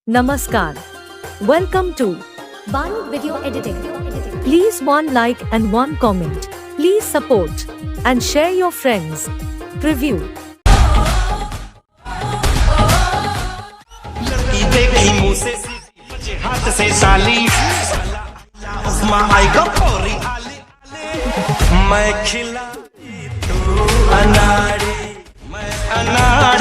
Namaskar. Welcome to Banu Video Editing. Please one like and one comment. Please support and share your friends. Preview. देखी मुँह से बजे हाथ से साली उस्मा आएगा पूरी मैं खिलाड़ी तू अनाड़ी मैं अनाड़ी